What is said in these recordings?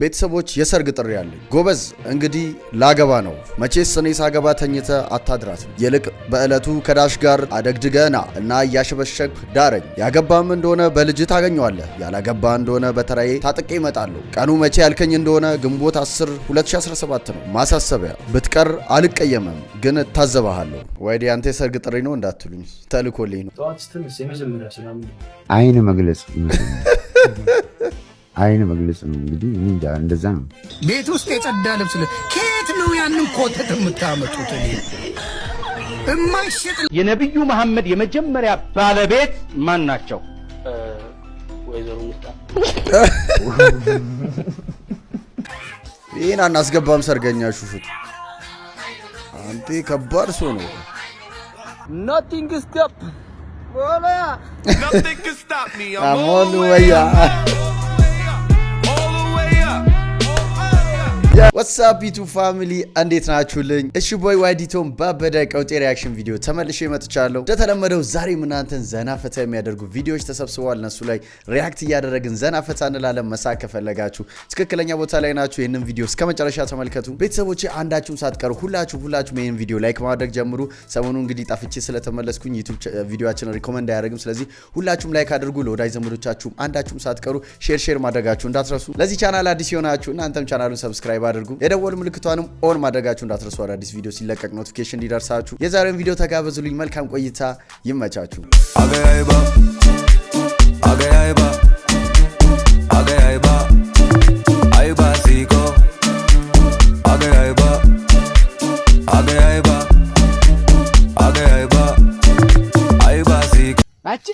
ቤተሰቦች የሰርግ ጥሪ ያለኝ ጎበዝ እንግዲህ ላገባ ነው መቼስ እኔ ሳገባ ተኝተ አታድራት ይልቅ በእለቱ ከዳሽ ጋር አደግድገና እና ያሸበሸክ ዳረኝ ያገባም እንደሆነ በልጅ ታገኘዋለህ ያላገባ እንደሆነ በተራዬ ታጥቄ እመጣለሁ ቀኑ መቼ ያልከኝ እንደሆነ ግንቦት 10 2017 ነው ማሳሰቢያ ብትቀር አልቀየምም ግን ታዘባሃለሁ ወይዲ አንተ የሰርግ ጥሪ ነው እንዳትሉኝ ተልኮልኝ ነው አይን መግለጽ አይን መግለጽ ነው እንግዲህ እንጃ እንደዛ ነው ቤት ውስጥ የጸዳ ልብስ ከየት ነው ያንን ኮተት የምታመጡት እማይሸጥ የነብዩ መሐመድ የመጀመሪያ ባለቤት ማን ናቸው ወይዘሮ ሙስጣ ይሄን አናስገባም ሰርገኛ ሹፉት አንተ ከባድ ሰው ነው nothing stop wala nothing can stop me I'm on the way What's up YouTube family እንዴት ናችሁልኝ እሺ ቦይ ዋይዲቶም ባበደ ቀውጤ ሪአክሽን ቪዲዮ ተመልሼ መጥቻለሁ እንደተለመደው ዛሬም እናንተን ዘና ፈታ የሚያደርጉ ቪዲዮዎች ተሰብስበዋል እነሱ ላይ ሪአክት እያደረግን ዘና ፈታ እንላለን መሳቅ ከፈለጋችሁ ትክክለኛ ቦታ ላይ ናችሁ ይሄንን ቪዲዮ እስከመጨረሻ ተመልከቱ ቤተሰቦቼ አንዳችሁም ሳትቀሩ ሁላችሁም ይሄን ቪዲዮ ላይክ ማድረግ ጀምሩ ሰሞኑ እንግዲህ ጣፍቼ ስለተመለስኩኝ ዩቲዩብ ቪዲዮአችንን ሪኮመንድ አያደርግም ስለዚህ ሁላችሁም ላይክ አድርጉ ለወዳጅ ዘመዶቻችሁም አንዳችሁም ሳትቀሩ ሼር ማድረጋችሁ እንዳትረሱ ለዚህ ቻናል አዲስ ይሆናችሁ እናንተም ቻናሉን ሰብስክራይብ አድርጉ የደወል ምልክቷንም ኦን ማድረጋችሁ እንዳትረሱ አዳዲስ ቪዲዮ ሲለቀቅ ኖቲፊኬሽን እንዲደርሳችሁ የዛሬውን ቪዲዮ ተጋበዙልኝ መልካም ቆይታ ይመቻችሁ አቺ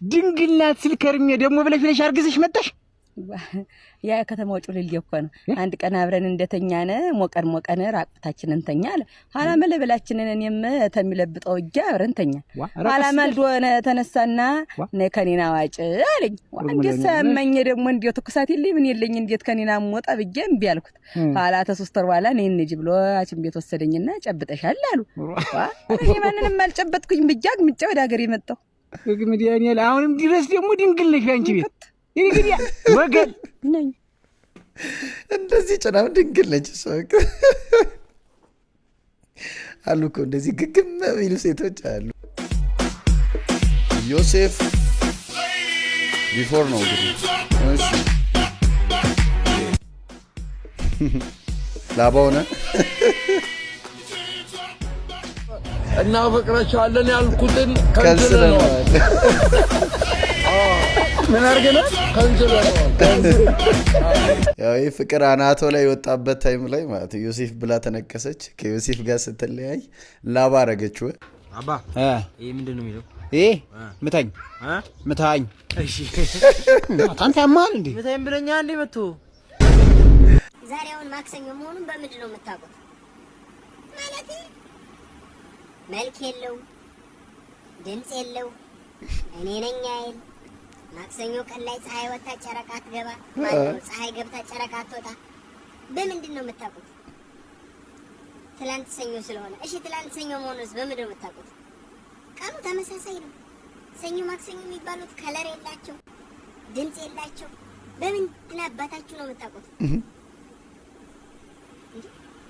ድንግልናት ስልከርሜ ደግሞ ብለሽ አርግዝሽ መጣሽ ያ ከተማው ጩልል ይኮነ አንድ ቀን አብረን እንደተኛነ ሞቀን ራቁታችንን እንተኛ አለ ኋላ መለበላችንን እኔም ተሚለብጠው እጃ አብረን ተኛ ኋላ ማልዶነ ተነሳና ነከኒና ዋጭ አለኝ እንዴት ሰማኝ ደግሞ እንዴት ተኩሳት ይልኝ ምን ይልኝ እንዴት ከኒና ሞጣ ብዬም ቢያልኩት ኋላ ተሶስተር ኋላ ነኝ እንጂ ብሎ አችን ቤት ወሰደኝና ጨብጠሻል አሉ እኔ ማንንም አልጨበጥኩኝ ብጃግ ምጫ ወደ ሀገር የመጣው ግምዲያኔ አሁንም ድረስ ደግሞ ድንግል ነሽ አንቺ ቤት ይግዲያ ወገን ነኝ እንደዚህ ጨናው ድንግል ነች ሰውክ አሉ እኮ እንደዚህ ግግም የሚሉ ሴቶች አሉ ዮሴፍ ቢፎር ነው እንግዲህ እሺ ላባውና እና ፍቅራቸዋለን ያልኩትን ከንስለናል ምን አርገናል ከንስለናል ያው ፍቅር አናቶ ላይ ወጣበት ታይም ላይ ማለት ዮሴፍ ብላ ተነከሰች ከዮሴፍ ጋር ስትለያይ ላባ አረገችው አባ ይሄ ምንድነው የሚለው ምታኝ እሺ አንተ ያማል እንዴ ምታኝ ብለኛ እንዴ መጥቶ ዛሬውን ማክሰኞ መሆኑን በምንድን ነው የምታውቁት ማለት መልክ የለው ድምጽ የለው እኔ ነኝ አይል ማክሰኞ ቀን ላይ ፀሐይ ወጣ ጨረቃ ትገባ ማለት ፀሐይ ገብታ ጨረቃ ትወጣ በምንድን ነው የምታውቁት ትላንት ሰኞ ስለሆነ እሺ ትላንት ሰኞ መሆኑስ በምንድን ነው የምታውቁት ቀኑ ተመሳሳይ ነው ሰኞ ማክሰኞ የሚባሉት ከለር የላቸው ድምጽ የላቸው በምንድን አባታችሁ ነው የምታውቁት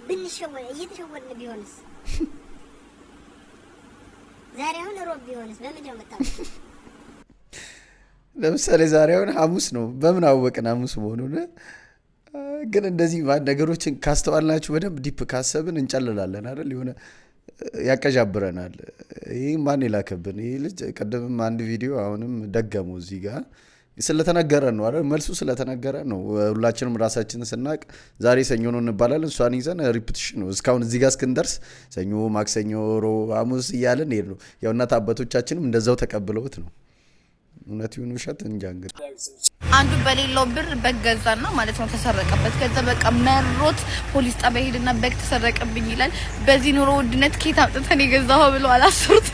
ብንሸወድ እየተሸወድን ቢሆንስ ዛሬውን ሮብ ቢሆንስ በምንድን ነው የምታውቁት ለምሳሌ ዛሬውን ሐሙስ ነው በምን አወቅን ሐሙስ መሆኑን ግን እንደዚህ ነገሮችን ካስተዋልናችሁ በደንብ ዲፕ ካሰብን እንጨልላለን አይደል የሆነ ያቀጃብረናል ይሄ ማን ይላከብን ይሄ ልጅ ቀደምም አንድ ቪዲዮ አሁንም ደገመው እዚህ ጋር ስለተነገረን ነው አይደል መልሱ ስለተነገረን ነው ሁላችንም ራሳችንን ስናቅ ዛሬ ሰኞ ነው እንባላለን እሷን ይዘን ሪፒቲሽን ነው እስካሁን እዚህ ጋር እስክንደርስ ሰኞ ማክሰኞ ሮብ ሐሙስ እያልን ሄድ ነው ያው እናት አባቶቻችንም እንደዛው ተቀብለውት ነው እውነት ይሁን ውሸት እንጃ እንግዲህ አንዱ በሌለው ብር በገዛና ማለት ነው ተሰረቀበት ከዛ በቃ መሮት ፖሊስ ጣቢያ ሄድና በግ ተሰረቀብኝ ይላል በዚህ ኑሮ ውድነት ኬት አምጥተን የገዛው ብሎ አላስሩት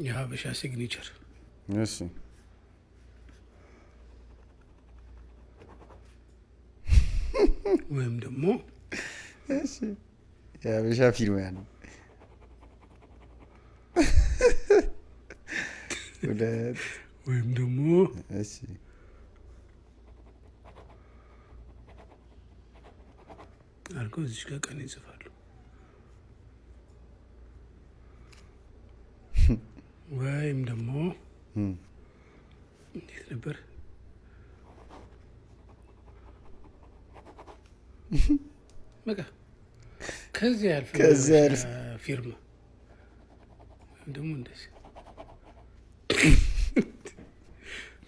የሀበሻ ሲግኒቸር እሺ ወይም ደግሞ እሺ የሀበሻ ፊልም ያ ነው ወይም ደግሞ እሺ አድርገው እዚህ ጋር ቀን ይጽፋሉ። ወይም ደግሞ እንዴት ነበር በቃ ከዚህ አልፈ ፊርማ ደግሞ እንደዚህ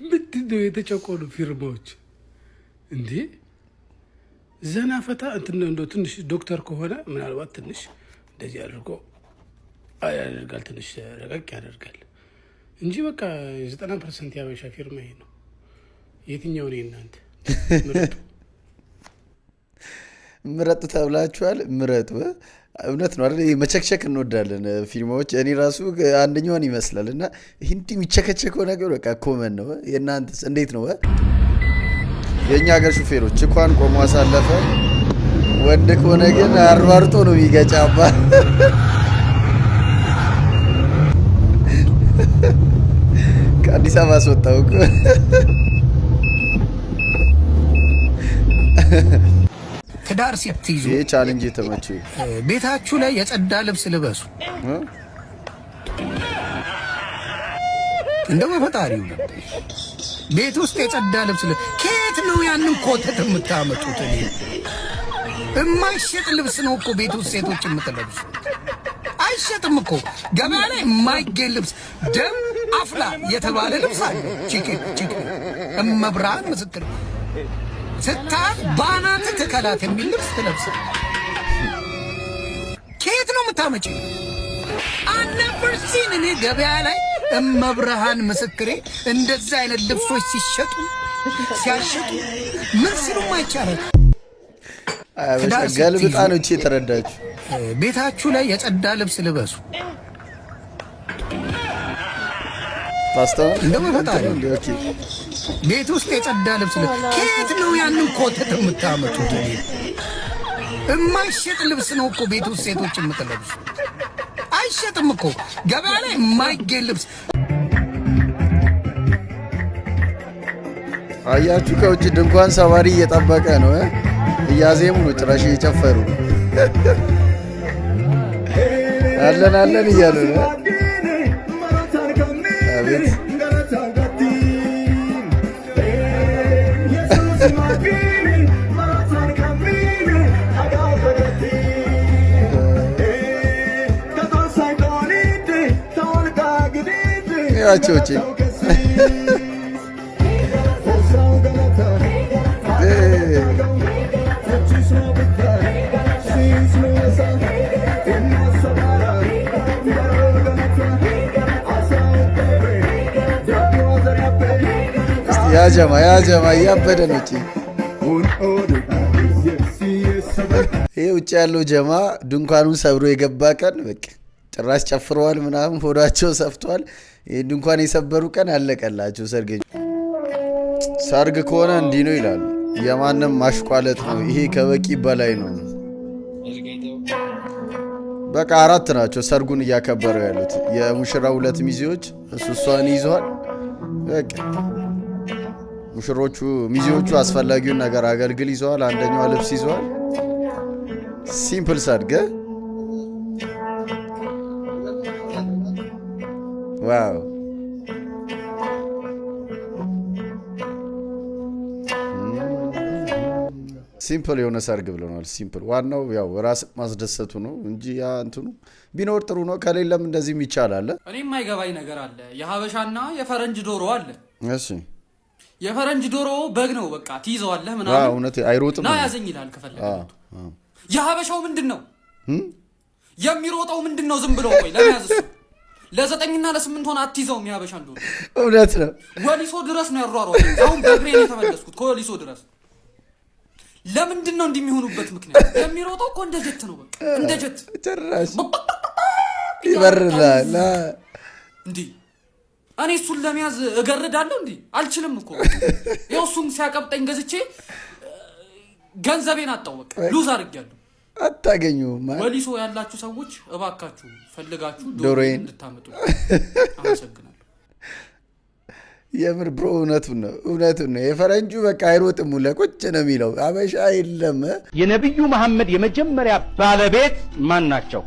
ምንድነው የተጨቆኑ ፊርማዎች እንዴ? ዘና ፈታ እንትን እንደው ትንሽ ዶክተር ከሆነ ምናልባት ትንሽ እንደዚህ አድርጎ ያደርጋል፣ ትንሽ ረቀቅ ያደርጋል እንጂ በቃ 90% ያበሻ ፊርማ ይሄ ነው። የትኛው ነው እናንተ ምረጡ? ምረጡ ተብላችኋል። ምረጡ። እውነት ነው አይደል? መቸክቸክ እንወዳለን ፊልሞች። እኔ ራሱ አንደኛውን ይመስላል እና እንዲህ የሚቸከቸከው ነገር በቃ ኮመን ነው። የእናንተስ እንዴት ነው? የእኛ ሀገር ሹፌሮች እንኳን ቆሞ አሳለፈ፣ ወንድ ከሆነ ግን አሯርጦ ነው የሚገጫባ። ከአዲስ አበባ አስወጣው እኮ። ትዳር ስትይዙ ይሄ ቻሌንጅ የተመቸው ቤታችሁ ላይ የጸዳ ልብስ ልበሱ። እንደው በፈጣሪው ቤት ውስጥ የጸዳ ልብስ ከየት ነው ያንን ኮተት የምታመጡት? የማይሸጥ ልብስ ነው እኮ ቤት ውስጥ ሴቶች የምትለብሱ። አይሸጥም እኮ ገበያ ላይ የማይገኝ ልብስ፣ ደም አፍላ የተባለ ልብስ አለ። ቺክ እመብርሃን ምስክር ስታት ባናት ተከላት የሚል ልብስ ትለብስ። ከየት ነው የምታመጪ? አነቨርሲን እኔ ገበያ ላይ እመብርሃን ምስክሬ እንደዚህ አይነት ልብሶች ሲሸጡ ሲያሸጡ ምን ሲሉም አይቻልም። ገልብጣ ነው እቺ የተረዳችሁ። ቤታችሁ ላይ የጸዳ ልብስ ልበሱ። ፓስታው እንደው በፈጣሪ ቤት ውስጥ የጸዳ ልብስ ከየት ነው ያንን ኮተት የምታመጡት? የማይሸጥ ልብስ ነው እኮ ቤት ውስጥ ሴቶች የምትለብሱ። አይሸጥም እኮ ገበያ ላይ የማይገኝ ልብስ። አያችሁ፣ ከውጭ ድንኳን ሰባሪ እየጠበቀ ነው። እያዜሙ ነው፣ ጭራሽ እየጨፈሩ ነው። አለን አለን እያሉ ነው። አቤት ያቸው እቺ ያጀማ እያበደ ነው። ይሄ ውጭ ያለው ጀማ ድንኳኑን ሰብሮ የገባ ቀን በቃ ጭራሽ ጨፍረዋል ምናምን፣ ሆዳቸው ሰፍቷል። ይሄ ድንኳን የሰበሩ ቀን አለቀላቸው። ሰርግ ከሆነ እንዲህ ነው ይላሉ። የማንም ማሽቋለጥ ነው ይሄ፣ ከበቂ በላይ ነው። በቃ 4 ናቸው ሰርጉን እያከበሩ ያሉት የሙሽራው 2 ሚዜዎች። እሷን ይዘዋል። በቃ ሚዜዎቹ አስፈላጊውን ነገር አገልግል ይዘዋል። አንደኛዋ ልብስ ይዘዋል። ሲምፕል ሰርግ። ዋው ሲምፕል የሆነ ሰርግ ብለናል። ሲምፕል ዋናው ያው ራስ ማስደሰቱ ነው እንጂ ያ እንትኑ ቢኖር ጥሩ ነው። ከሌለም እንደዚህም ይቻላል። እኔ የማይገባኝ ነገር አለ። የሀበሻና የፈረንጅ ዶሮ አለ። እሺ የፈረንጅ ዶሮ በግ ነው፣ በቃ ትይዘዋለህ ምናምን። እውነት አይሮጥም ና ያዘኝ ይላል ከፈለገ። የሀበሻው ምንድን ነው የሚሮጠው? ምንድን ነው ዝም ብሎ ቆይ ለመያዝ እሱ ለ9ና ለ8 ሆነ አትይዘውም። የሀበሻን ዶሮ እውነት ነው። ወሊሶ ድረስ ነው ያሯሯጠኝ። አሁን በእግሬ ነው የተመለስኩት ከወሊሶ ድረስ። ለምንድን ነው እንደሚሆኑበት ምክንያት? የሚሮጠው እኮ እንደ ጀት ነው፣ በቃ እንደ ጀት ጭራሽ ይበርላል እንዴ። እኔ እሱን ለመያዝ እገርዳለሁ እንዴ? አልችልም እኮ። ያው እሱን ሲያቀብጠኝ ገዝቼ ገንዘቤን አጣው፣ በቃ ሉዝ አድርጌያለሁ። አታገኙም። ወሊሶ ያላችሁ ሰዎች እባካችሁ ፈልጋችሁ ዶሮዬን እንድታመጡ አመሰግናለሁ። የምር ብሮ እውነቱን ነው የፈረንጁ በቃ አይሮጥም ለቁጭ ነው የሚለው አበሻ የለም የነብዩ መሐመድ የመጀመሪያ ባለቤት ማን ናቸው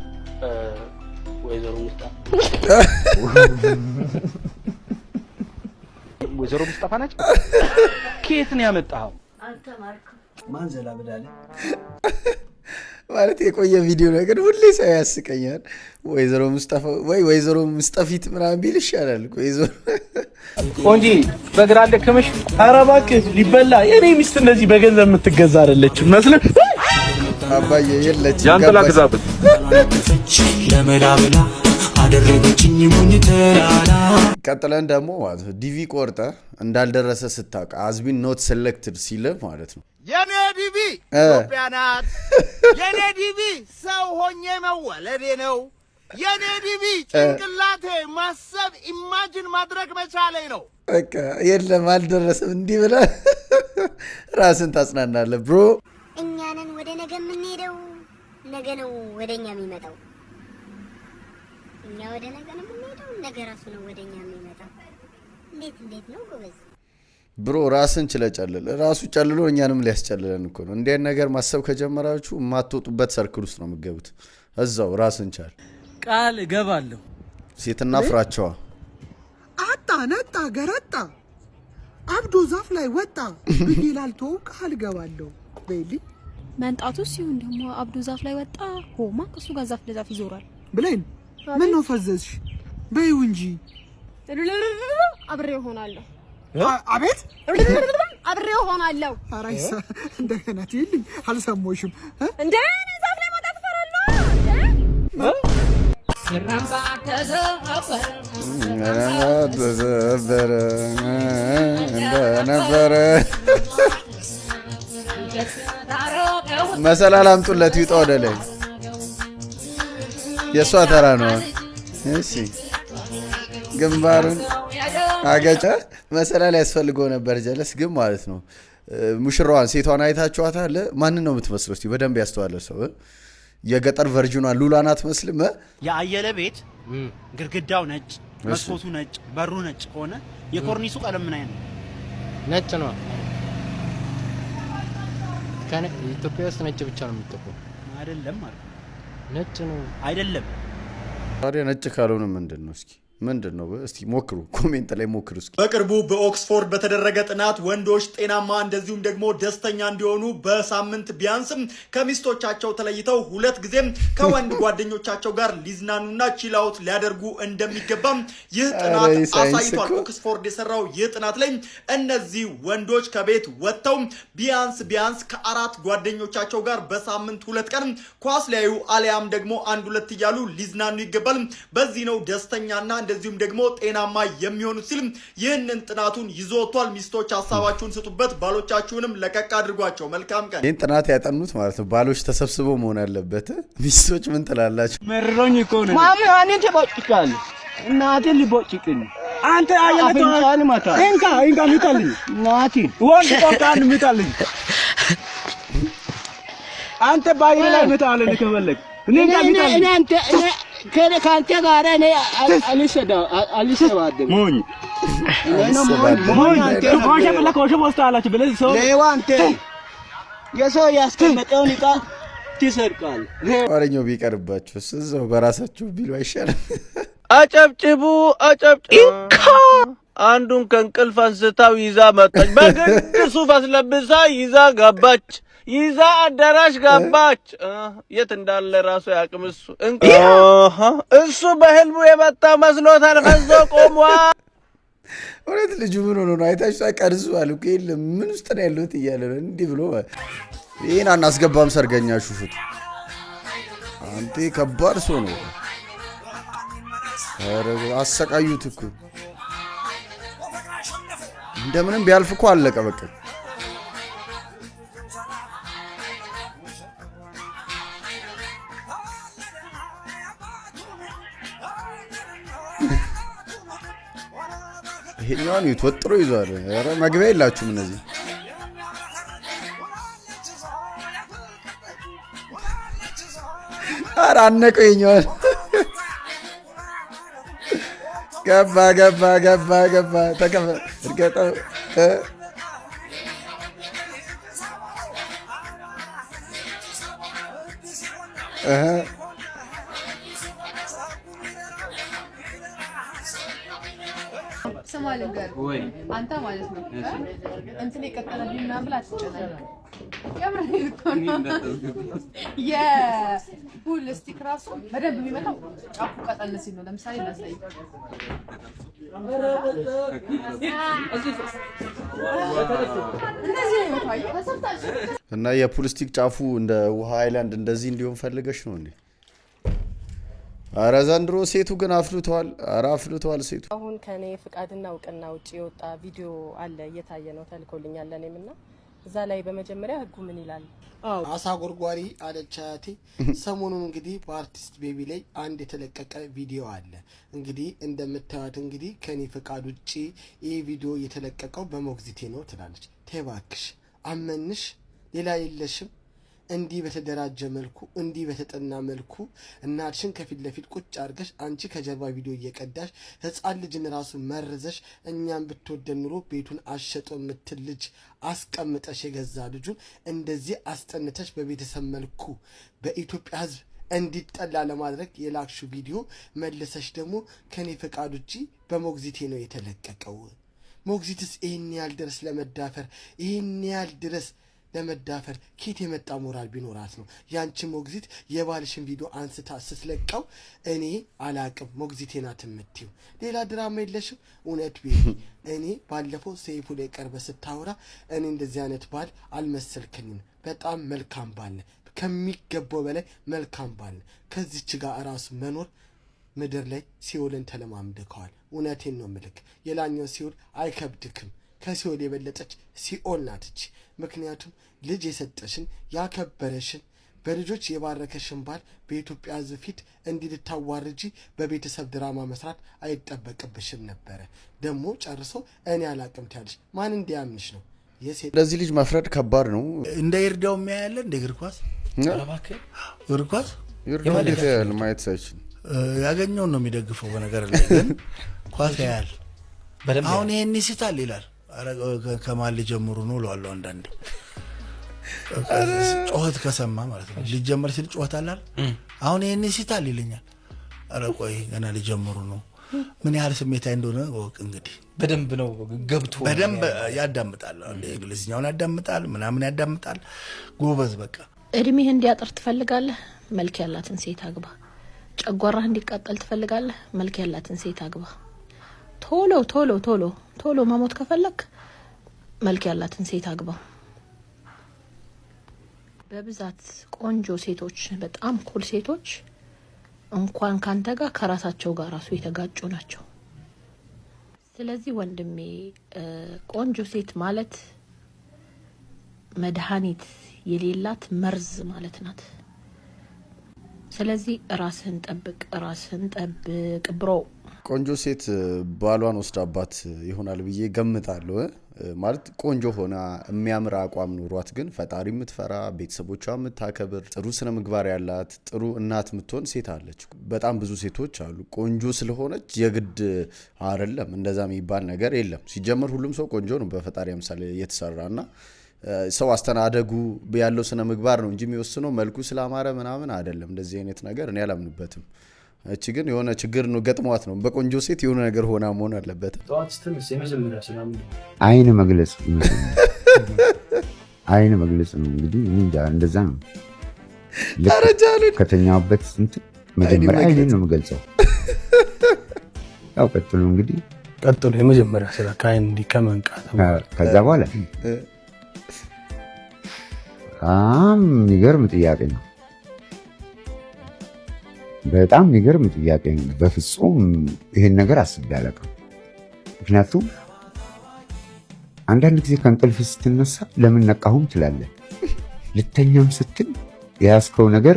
ወይዘሮ ሙስጣፋ ናቸው ከየት ነው ያመጣው ማን ዘላ ብላለ ማለት የቆየ ቪዲዮ ነገር ሁሌ ሳይ ያስቀኛል ወይዘሮ ሙስጣፋ ወይ ወይዘሮ ሙስጣፊት ምናምን ቢል ይሻላል ወይዘሮ ቆንጂ በግራ ደከመሽ ኧረ እባክህ ሊበላ የኔ ሚስት እንደዚህ በገንዘብ የምትገዛ አይደለችም መስለህ አባዬ የለች ጃንጥላ ግዛበት ለመላብላ አደረገችኝ ሙኝ ተራራ ቀጥለን ደግሞ ዲቪ ቆርጠ እንዳልደረሰ ስታውቅ አዝቢን ኖት ሴሌክትድ ሲል ማለት ነው የኔ ዲቪ ኢትዮጵያ ናት የኔ ዲቪ ሰው ሆኜ መወለዴ ነው የኔ ዲቪ ጭንቅላቴ ማሰብ ኢማጂን ማድረግ መቻሌ ነው በቃ የለም አልደረሰም እንዲህ ብለህ ራስን ታጽናናለህ ብሮ እኛንን ወደ ነገ የምንሄደው ነገ ነው ወደኛ የሚመጣው እኛ ወደ ነገ ነው የምንሄደው ነገ ራሱ ነው ወደኛ የሚመጣው እንዴት ነው ጎበዝ ብሮ ራስን ችለጨልል ራሱ ጨልሎ እኛንም ሊያስጨልለን እኮ ነው እንዴት ነገር ማሰብ ከጀመራችሁ ማትወጡበት ሰርክል ውስጥ ነው የምትገቡት እዛው ራስን ቻል ቃል እገባለሁ ሴትና ፍራቻዋ አጣ ነጣ ገረጣ አብዶ ዛፍ ላይ ወጣ ብዬላልቶ ቃል እገባለሁ በይልኝ መንጣቱ ሲሆን ደግሞ አብዶ ዛፍ ላይ ወጣ ሆማ ከሱ ጋር ዛፍ ለዛፍ ይዞራል ብሌን ምን ነው ፈዘዝሽ በይው እንጂ አብሬ ሆናለሁ አቤት አብሬ ሆናለሁ አራይሳ እንደገና ትይልኝ አልሰሞሽም እንዴ ዛፍ ላይ መውጣት ፈራለሁ እንደነበረ መሰላል አምጡለት ይውጣ ወደ ላይ የሷ ተራ ነው እሺ ግንባሩን አገጨ መሰላል ያስፈልገው ነበር ጀለስ ግን ማለት ነው ሙሽራዋን ሴቷን አይታችኋታል ማን ነው የምትመስለው እስቲ በደንብ ያስተዋለ ሰው የገጠር ቨርጂኗ ሉላና አትመስልም የአየለ ቤት ግድግዳው ነጭ መስኮቱ ነጭ በሩ ነጭ ሆነ የኮርኒሱ ቀለም ምን አይነት ነጭ ነው ከነ ኢትዮጵያ ውስጥ ነጭ ብቻ ነው የሚጠቀው አይደለም ማለት ነጭ ነው አይደለም ታዲያ ነጭ ካልሆነ ምንድነው እስኪ ምንድነው እስቲ ሞክሩ ኮሜንት ላይ ሞክሩ እስኪ በቅርቡ በኦክስፎርድ በተደረገ ጥናት ወንዶች ጤናማ እንደዚሁም ደግሞ ደስተኛ እንዲሆኑ በሳምንት ቢያንስም ከሚስቶቻቸው ተለይተው ሁለት ጊዜም ከወንድ ጓደኞቻቸው ጋር ሊዝናኑና ቺላውት ሊያደርጉ እንደሚገባም ይህ ጥናት አሳይቷል ኦክስፎርድ የሰራው ይህ ጥናት ላይ እነዚህ ወንዶች ከቤት ወጥተው ቢያንስ ከአራት ጓደኞቻቸው ጋር በሳምንት ሁለት ቀን ኳስ ሊያዩ አሊያም ደግሞ አንድ ሁለት እያሉ ሊዝናኑ ይገባል በዚህ ነው ደስተኛና እንደዚሁም ደግሞ ጤናማ የሚሆኑት ሲል ይህንን ጥናቱን ይዞቷል ሚስቶች ሐሳባችሁን ስጡበት ባሎቻችሁንም ለቀቅ አድርጓቸው መልካም ቀን ይህን ጥናት ያጠኑት ማለት ነው ባሎች ተሰብስበው መሆን አለበት ሚስቶች ምን ትላላችሁ መሮኝ እኮ ነው ማሚ አንተ ተቦጭቃል እናቴ ሊቦጭቅኝ አንተ አየለቶ አንተ ማታ እንካ ሚታልኝ እናቴ ወንድ ቆጣን ሚታልኝ አንተ ባይረ ላይ ሚታልኝ ከፈለክ እኔ አንተ ከአንተ ጋር እኔ አልሰባደም ሞኝ አንተ ኮሸ ወስታላችሁ ብለህ ሰው ለዋንተ የሰው ያስቀመጠውን ዕቃ ትሰርቃል ወሬኛው ቢቀርባችሁ እዛው በራሳችሁ ቢሉ አይሻልም አጨብጭቡ ኢንካ አንዱን ከእንቅልፍ አንስታው ይዛ መጣች በግድ ሱፍ አስለብሳ ይዛ ገባች ይዛ አዳራሽ ገባች የት እንዳለ ራሱ ያቅምሱ እሱ በህልሙ የመጣ መስሎታል ፈዞ ቆሟል ወሬት ልጁ ምን ሆኖ ነው አይታችሁ ቀርጿል እኮ የለም ምን ውስጥ ነው ያለው እያለ ነው እንዲህ ብሎ ይሄን አናስገባም ሰርገኛ ሹፉት አንተ ከባድ ሰው ነው አረ አሰቃዩት እኮ እንደምንም ቢያልፍ እኮ አለቀ በቃ ይሄኛውን ይወጥሮ ይዟል አረ መግቢያ የላችሁም እነዚህ አረ አነቀው ይኛውን ገባ ተቀበል እርገጠው ስማ ልንገርህ አንተ ማለት ነው እንትን የቀጠለብኝ ምናምን ብላ አትጨናነቅ። የምሬን እኮ ነው። የፑል ስቲክ ራሱ በደንብ የሚመታው ጫፉ ቀጠን ሲል ነው። ለምሳሌ ላሳይ። እና የፑል ስቲክ ጫፉ እንደ ውሃ አይላንድ እንደዚህ እንዲሆን ፈልገሽ ነው እንዴ? አረ ዘንድሮ ሴቱ ግን አፍልቷል። አረ አፍልቷል ሴቱ። አሁን ከኔ ፍቃድና እውቅና ውጪ የወጣ ቪዲዮ አለ እየታየ ነው ተልኮልኛል ለኔምና እዛ ላይ በመጀመሪያ ህጉ ምን ይላል? አሳ ጎርጓሪ አለች አያቴ። ሰሞኑን እንግዲህ በአርቲስት ቤቢ ላይ አንድ የተለቀቀ ቪዲዮ አለ። እንግዲህ እንደምታዩት እንግዲህ ከኔ ፍቃድ ውጪ ይህ ቪዲዮ የተለቀቀው በሞግዚቴ ነው ትላለች። ተባክሽ አመንሽ ሌላ የለሽም። እንዲህ በተደራጀ መልኩ እንዲህ በተጠና መልኩ እናትሽን ከፊት ለፊት ቁጭ አድርገሽ አንቺ ከጀርባ ቪዲዮ እየቀዳሽ ህፃን ልጅን ራሱ መርዘሽ እኛም ብትወደን ኑሮ ቤቱን አሸጦ የምትል ልጅ አስቀምጠሽ የገዛ ልጁን እንደዚህ አስጠንተሽ በቤተሰብ መልኩ በኢትዮጵያ ህዝብ እንዲጠላ ለማድረግ የላክሹ ቪዲዮ መልሰሽ ደግሞ ከኔ ፈቃድ ውጪ በሞግዚቴ ነው የተለቀቀው። ሞግዚትስ ይህን ያህል ድረስ ለመዳፈር ይህን ያህል ድረስ ለመዳፈር ኬት የመጣ ሞራል ቢኖራት ነው? ያንቺ ሞግዚት የባልሽን ቪዲዮ አንስታ ስትለቀው እኔ አላቅም ሞግዚቴ ናት የምትይው። ሌላ ድራማ የለሽም? እውነት ቤቢ እኔ ባለፈው ሰይፉ ላይ ቀርበ ስታወራ እኔ እንደዚህ አይነት ባል አልመሰልከኝም። በጣም መልካም ባል፣ ከሚገባው በላይ መልካም ባል። ከዚች ጋር እራሱ መኖር ምድር ላይ ሲኦልን ተለማምደከዋል። እውነቴን ነው ምልክ። የላኛው ሲኦል አይከብድክም። ከሲኦል የበለጠች ሲኦል ናትች። ምክንያቱም ልጅ የሰጠሽን ያከበረሽን በልጆች የባረከሽን ባል በኢትዮጵያ ሕዝብ ፊት እንዲህ ልታዋርጂ በቤተሰብ ድራማ መስራት አይጠበቅብሽም ነበረ። ደግሞ ጨርሶ እኔ አላቅም ትያለሽ። ማን እንዲያምንሽ ነው? ለዚህ ልጅ መፍረድ ከባድ ነው። እንደ ይርዳው የሚያያለ እንደ እግር ኳስ እግር ኳስ ይርዳው ማየት ሳይችል ያገኘውን ነው የሚደግፈው። በነገር ላይ ግን ኳስ ያያል። አሁን ይሄን ይስታል ይላል። ከማን ሊጀምሩ ነው እለዋለሁ አንዳንዴ። ጮኸት ከሰማ ማለት ነው። ሊጀመር ሲል ጮኸት አላል። አሁን ይሄን ይስታል ይለኛል። ኧረ ቆይ ገና ሊጀምሩ ነው። ምን ያህል ስሜታዊ እንደሆነ ወቅ እንግዲህ በደንብ ነው ገብቶ በደንብ ያዳምጣል። እንግሊዝኛውን ያዳምጣል፣ ምናምን ያዳምጣል። ጎበዝ በቃ። እድሜህ እንዲያጥር ትፈልጋለህ? መልክ ያላትን ሴት አግባ። ጨጓራህ እንዲቃጠል ትፈልጋለህ? መልክ ያላትን ሴት አግባ። ቶሎ ቶሎ ቶሎ ቶሎ ማሞት ከፈለክ መልክ ያላትን ሴት አግባ። በብዛት ቆንጆ ሴቶች፣ በጣም ኩል ሴቶች እንኳን ካንተ ጋር ከራሳቸው ጋር ራሱ የተጋጩ ናቸው። ስለዚህ ወንድሜ ቆንጆ ሴት ማለት መድኃኒት የሌላት መርዝ ማለት ናት። ስለዚህ ራስህን ጠብቅ፣ ራስህን ጠብቅ ብሮ። ቆንጆ ሴት ባሏን ወስዳባት ይሆናል ብዬ ገምታለሁ። ማለት ቆንጆ ሆና የሚያምር አቋም ኑሯት ግን ፈጣሪ የምትፈራ ቤተሰቦቿ የምታከብር ጥሩ ስነ ምግባር ያላት ጥሩ እናት የምትሆን ሴት አለች። በጣም ብዙ ሴቶች አሉ። ቆንጆ ስለሆነች የግድ አይደለም እንደዛ የሚባል ነገር የለም። ሲጀመር ሁሉም ሰው ቆንጆ ነው በፈጣሪ ምሳሌ የተሰራና ሰው አስተናደጉ ያለው ስነ ምግባር ነው እንጂ የሚወስነው መልኩ ስላማረ ምናምን አይደለም። እንደዚህ አይነት ነገር እኔ አላምንበትም። እቺ ግን የሆነ ችግር ነው ገጥሟት ነው። በቆንጆ ሴት የሆነ ነገር ሆና መሆን አለበት። አይን መግለጽ አይን መግለጽ ነው እንግዲህ እንጃ እንደዛ ነው። ከተኛበት መጀመሪያ አይን ነው የምገልጸው። ያው ቀጥሎ እንግዲህ ቀጥሎ የመጀመሪያ ስራ ከአይን እንዲከመንቃት ከዛ በኋላ በጣም የሚገርም ጥያቄ ነው። በጣም የሚገርም ጥያቄ ነው። በፍጹም ይሄን ነገር አስቤ አላውቅም። ምክንያቱም አንዳንድ ጊዜ ከእንቅልፍ ስትነሳ ለምን ነቃሁም ትላለህ። ልተኛም ስትል የያዝከው ነገር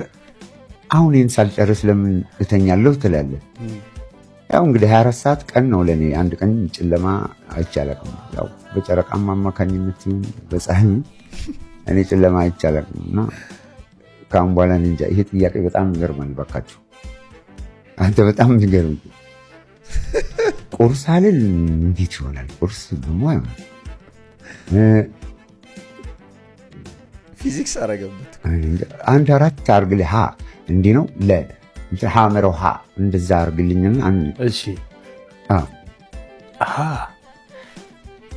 አሁን ይህን ሳልጨርስ ለምን እተኛለሁ ትላለህ። ያው እንግዲህ 24 ሰዓት ቀን ነው ለኔ። አንድ ቀን ጨለማ አይቻልም። ያው በጨረቃማ አማካኝነት በፀሐይ እኔ ጨለማ አይቻልም እና ካም በኋላ እንጃ። ይሄ ጥያቄ በጣም ይገርማል። ባካችሁ አንተ በጣም ይገርም ቁርስ አልል እንዴት ይሆናል? ቁርስ ደግሞ አይሆንም። ፊዚክስ አረገበት። አንድ አራት አርግልህ ሀ እንዲህ ነው ለ ሐመረው ሀ እንደዛ አርግልኝና እሺ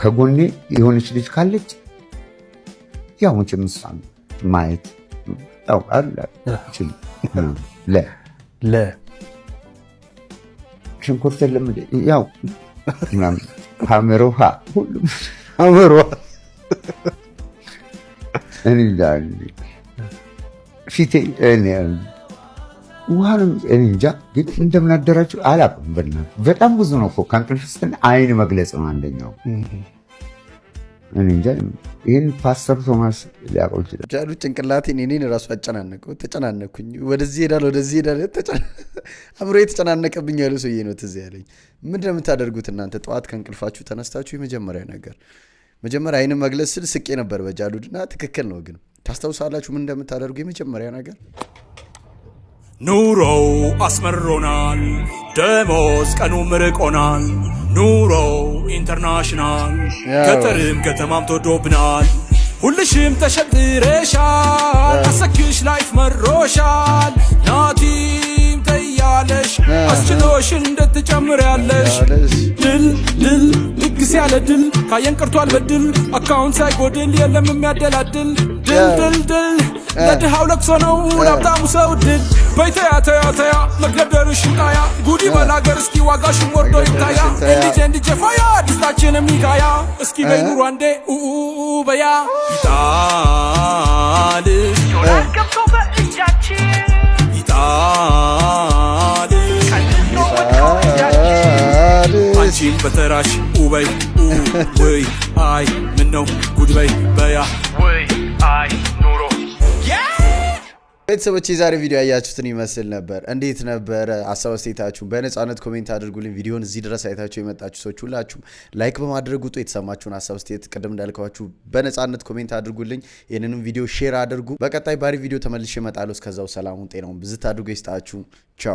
ከጎኔ የሆነች ልጅ ካለች ያው መቼም እሷን ማየት ለ ሽንኩርት ለምደ ያው ሐመረው ሀ ሁሉም ሐመረው ፊቴ ውሃንም እንጃ ግን እንደምን አደራችሁ አላውቅም። በጣም ብዙ ነው እኮ ከእንቅልፍ ስትል አይን መግለጽ ነው አንደኛው። እንጃ ይህን ፓስተር ቶማስ ሊያውቀው ይችላል። ጃሉ ጭንቅላቴን እኔን ራሱ አጨናነቀው። ተጨናነኩኝ። ወደዚህ ሄዳለሁ ወደዚህ ሄዳለሁ አእምሮዬ ተጨናነቀብኝ ያለው ሰውዬ ነው ትዝ ያለኝ። ምንድን ነው የምታደርጉት እናንተ? ጠዋት ከእንቅልፋችሁ ተነስታችሁ የመጀመሪያ ነገር መጀመሪያ አይን መግለጽ ስል ስቄ ነበር በጃሉድና ትክክል ነው። ግን ታስታውሳላችሁ ምን እንደምታደርጉ የመጀመሪያ ነገር? ኑሮው አስመሮናል፣ ደሞዝ ቀኑ ምርቆናል። ኑሮው ኢንተርናሽናል፣ ገጠርም ከተማም ተወዶብናል። ሁልሽም ተሸብረሻል፣ አሰክሽ ላይፍ መሮሻል። ናቲም ተያለሽ አስችሎሽ እንድትጨምር ያለሽ ድል ድል ድግስ ያለ ድል ካየን ቀርቷል በድል አካውንት ሳይጎድል የለም የሚያደላድል ድል ድል ድል ለድሃው ለቅሶ ነው ለሀብታሙ ሰው ድል በይተያ ተያ ተያ መግደርሽ ጣያ ጉዲ በላገር እስኪ ዋጋሽም ወርዶ ይታያ እንዲጄ ፋያ ደስታችንም ይጋያ እስኪ በይኑሩ አንዴ በያ ይጣል ገብቶ በእጃችን ይጣል አንቺም በተራሽ ውበይ ወይ አይ ምነው ጉድበይ በያ ወይ አይ ኑሮ ቤተሰቦች የዛሬ ቪዲዮ ያያችሁትን ይመስል ነበር። እንዴት ነበር? ሀሳብ አስተያየታችሁን በነፃነት ኮሜንት አድርጉልኝ። ቪዲዮውን እዚህ ድረስ አይታችሁ የመጣችሁ ሰዎች ሁላችሁም ላይክ በማድረግ ውጡ። የተሰማችሁን ሀሳብ አስተያየት ቅድም እንዳልኳችሁ በነፃነት ኮሜንት አድርጉልኝ። ይህንንም ቪዲዮ ሼር አድርጉ። በቀጣይ ባሪ ቪዲዮ ተመልሼ እመጣለሁ። እስከዛው ሰላሙን ጤናውን ብዝት አድርጎ ይስጣችሁ። ቻው